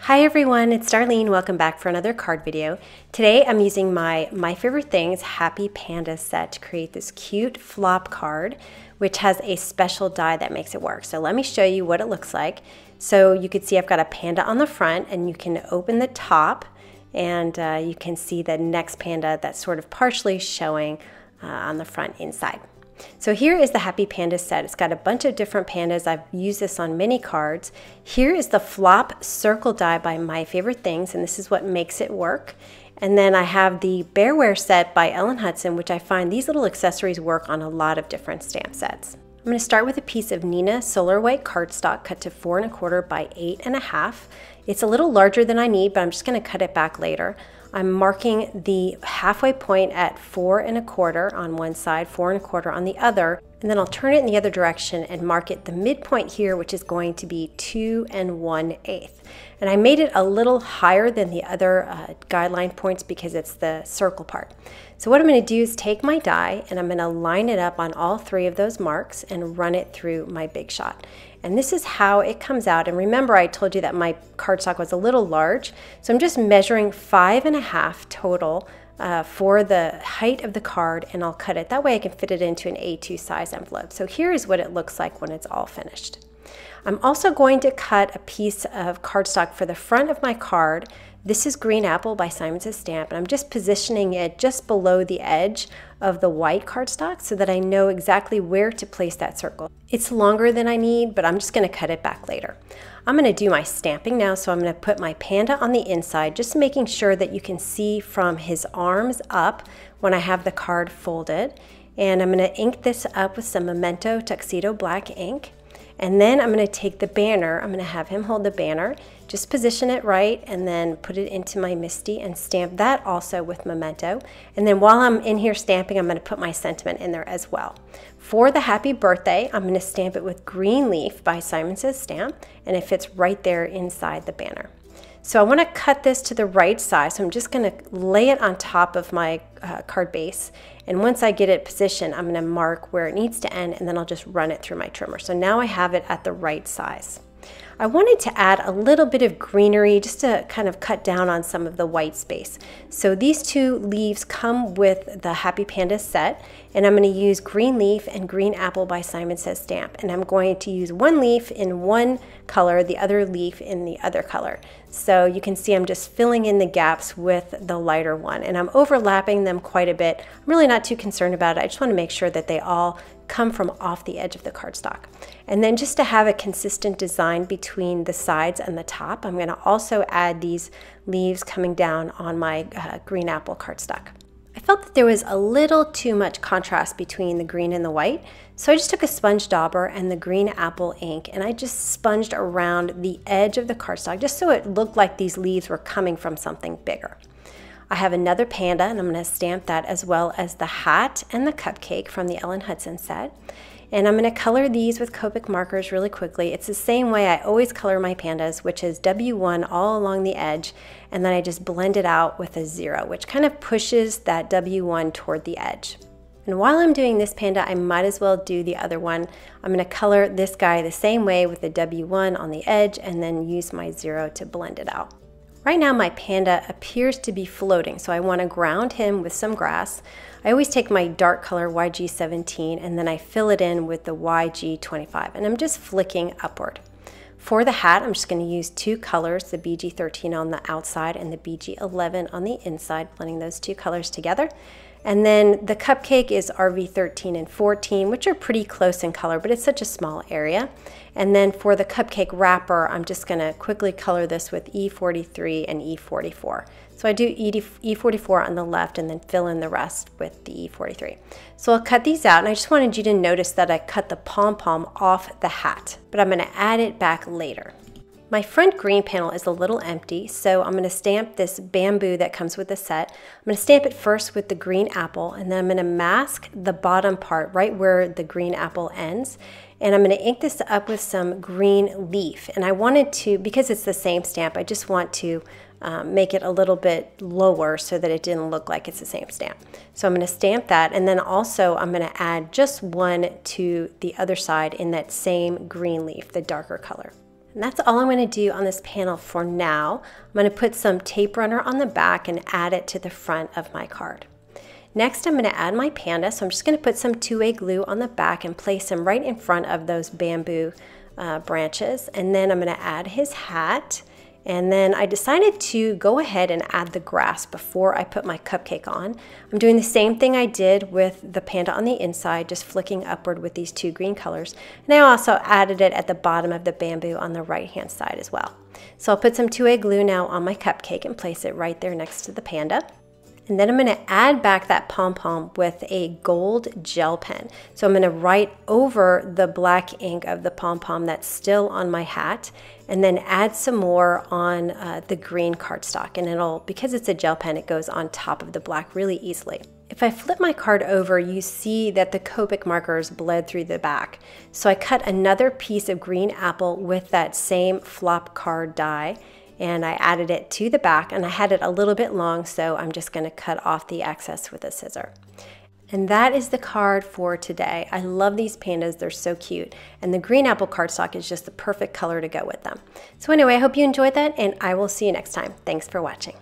Hi everyone, it's Darlene. Welcome back for another card video. Today I'm using my Favorite Things Happy Pandas set to create this cute flop card, which has a special die that makes it work. So let me show you what it looks like. So you can see I've got a panda on the front, and you can open the top and you can see the next panda that's sort of partially showing on the front inside. So here is the Happy Pandas set. It's got a bunch of different pandas. I've used this on many cards. Here is the flop circle die by My Favorite Things, and this is what makes it work. And then I have the Bearware set by Ellen Hudson, which I find these little accessories work on a lot of different stamp sets. I'm going to start with a piece of Nina Solar White cardstock cut to 4 1/4 by 8 1/2. It's a little larger than I need, but I'm just going to cut it back later. I'm marking the halfway point at 4 1/4 on one side, 4 1/4 on the other, and then I'll turn it in the other direction and mark it the midpoint here, which is going to be 2 1/8. And I made it a little higher than the other guideline points because it's the circle part. So what I'm going to do is take my die and I'm going to line it up on all 3 of those marks and run it through my Big Shot. And this is how it comes out. And remember, I told you that my cardstock was a little large, so I'm just measuring 5 1/2 total for the height of the card, and I'll cut it. That way I can fit it into an A2 size envelope. So here is what it looks like when it's all finished. I'm also going to cut a piece of cardstock for the front of my card. This is Green Apple by Simon Says Stamp, and I'm just positioning it just below the edge of the white cardstock so that I know exactly where to place that circle. It's longer than I need, but I'm just going to cut it back later. I'm going to do my stamping now, so I'm going to put my panda on the inside, just making sure that you can see from his arms up when I have the card folded. And I'm going to ink this up with some Memento Tuxedo Black ink. And then I'm going to take the banner, I'm going to have him hold the banner, just position it right, and then put it into my MISTI and stamp that also with Memento. And then while I'm in here stamping, I'm going to put my sentiment in there as well. For the Happy Birthday, I'm going to stamp it with Green Leaf by Simon Says Stamp, and it fits right there inside the banner. So I want to cut this to the right side, so I'm just going to lay it on top of my card base. And once I get it positioned, I'm going to mark where it needs to end, and then I'll just run it through my trimmer. So now I have it at the right size. I wanted to add a little bit of greenery just to kind of cut down on some of the white space. So these 2 leaves come with the Happy Panda set, and I'm going to use Green Leaf and Green Apple by Simon Says Stamp. And I'm going to use one leaf in one color, the other leaf in the other color. So you can see I'm just filling in the gaps with the lighter one, and I'm overlapping them quite a bit. I'm really not too concerned about it. I just want to make sure that they all come from off the edge of the cardstock. And then just to have a consistent design between the sides and the top, I'm going to also add these leaves coming down on my Green Apple cardstock. I felt that there was a little too much contrast between the green and the white, so I just took a sponge dauber and the Green Apple ink, and I just sponged around the edge of the cardstock just so it looked like these leaves were coming from something bigger. I have another panda, and I'm going to stamp that, as well as the hat and the cupcake from the Ellen Hudson set. And I'm going to color these with Copic markers really quickly. It's the same way I always color my pandas, which is W1 all along the edge, and then I just blend it out with a 0, which kind of pushes that W1 toward the edge. And while I'm doing this panda, I might as well do the other one. I'm going to color this guy the same way with the W1 on the edge, and then use my 0 to blend it out. Right now my panda appears to be floating, so I want to ground him with some grass. I always take my dark color YG17 and then I fill it in with the YG25, and I'm just flicking upward. For the hat, I'm just going to use 2 colors, the BG13 on the outside and the BG11 on the inside, blending those 2 colors together. And then the cupcake is RV13 and 14, which are pretty close in color, but it's such a small area. And then for the cupcake wrapper, I'm just going to quickly color this with E43 and E44. So I do E44 on the left and then fill in the rest with the E43. So I'll cut these out, and I just wanted you to notice that I cut the pom-pom off the hat, but I'm going to add it back later. My front green panel is a little empty, so I'm going to stamp this bamboo that comes with the set. I'm going to stamp it first with the Green Apple, and then I'm going to mask the bottom part right where the Green Apple ends. And I'm going to ink this up with some Green Leaf. And I wanted to, because it's the same stamp, I just want to make it a little bit lower so that it didn't look like it's the same stamp. So I'm going to stamp that, and then also I'm going to add just one to the other side in that same Green Leaf, the darker color. And that's all I'm going to do on this panel for now. I'm going to put some tape runner on the back and add it to the front of my card. Next, I'm going to add my panda, so I'm just going to put some two-way glue on the back and place him right in front of those bamboo branches. And then I'm going to add his hat. And then I decided to go ahead and add the grass before I put my cupcake on. I'm doing the same thing I did with the panda on the inside, just flicking upward with these two green colors. And I also added it at the bottom of the bamboo on the right-hand side as well. So I'll put some two-way glue now on my cupcake and place it right there next to the panda. And then I'm going to add back that pom-pom with a gold gel pen. So I'm going to write over the black ink of the pom-pom that's still on my hat, and then add some more on the green cardstock. And because it's a gel pen, it goes on top of the black really easily. If I flip my card over, you see that the Copic markers bled through the back. So I cut another piece of green apple with that same flop card die, and I added it to the back, and I had it a little bit long, so I'm just going to cut off the excess with a scissor. And that is the card for today. I love these pandas, they're so cute. And the green apple cardstock is just the perfect color to go with them. So anyway, I hope you enjoyed that, and I will see you next time. Thanks for watching.